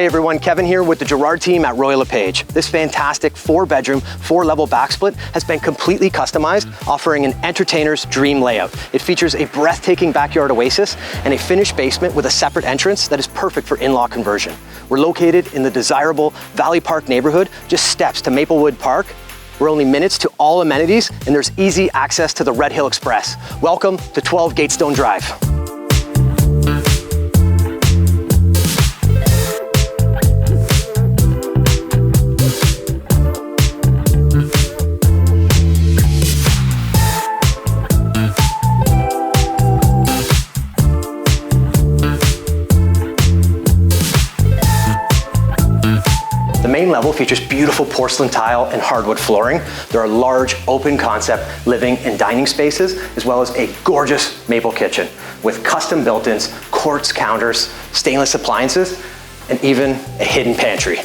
Hey everyone, Kevin here with the Gerard team at Royal LePage. This fantastic 4-bedroom, 4-level backsplit has been completely customized, offering an entertainer's dream layout. It features a breathtaking backyard oasis and a finished basement with a separate entrance that is perfect for in-law conversion. We're located in the desirable Valley Park neighborhood, just steps to Maplewood Park. We're only minutes to all amenities, and there's easy access to the Red Hill Express. Welcome to 12 Gatestone Drive. The main level features beautiful porcelain tile and hardwood flooring. There are large open concept living and dining spaces, as well as a gorgeous maple kitchen with custom built-ins, quartz counters, stainless appliances, and even a hidden pantry.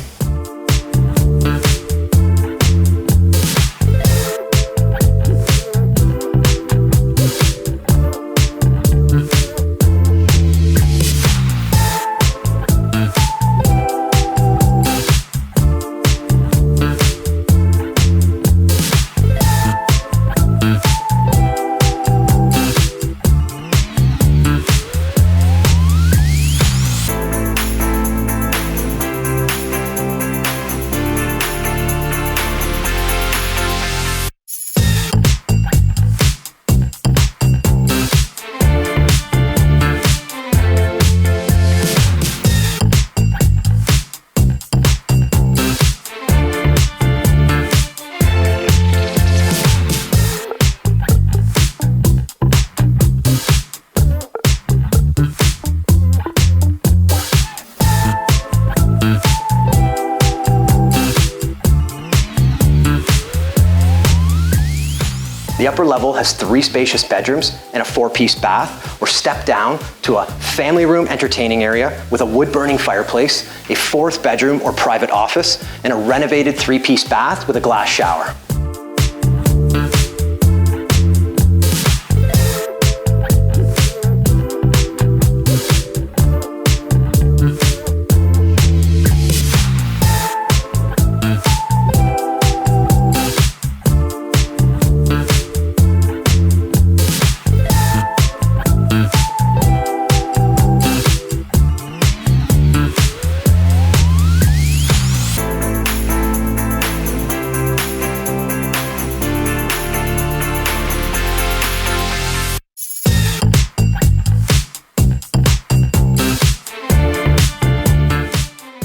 The upper level has 3 spacious bedrooms and a 4-piece bath, or step down to a family room entertaining area with a wood-burning fireplace, a 4th bedroom or private office, and a renovated 3-piece bath with a glass shower.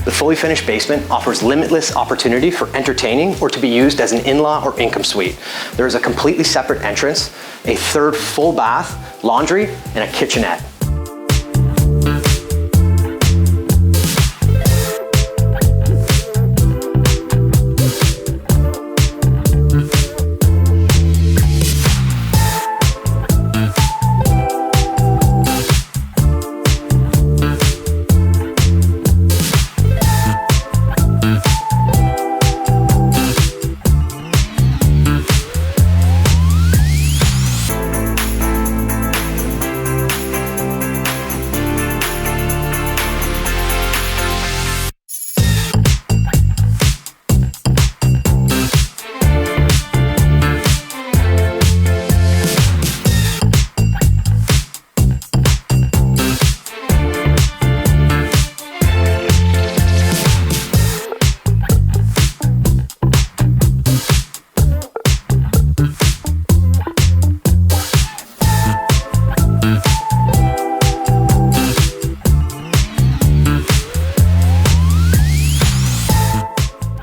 The fully finished basement offers limitless opportunity for entertaining or to be used as an in-law or income suite. There is a completely separate entrance, a 3rd full bath, laundry, and a kitchenette.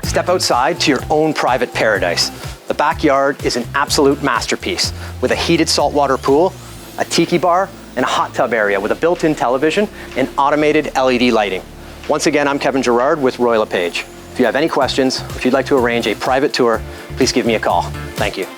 Step outside to your own private paradise. The backyard is an absolute masterpiece with a heated saltwater pool, a tiki bar, and a hot tub area with a built-in television and automated LED lighting. Once again, I'm Kevin Gerard with Royal LePage. If you have any questions, or if you'd like to arrange a private tour, please give me a call. Thank you.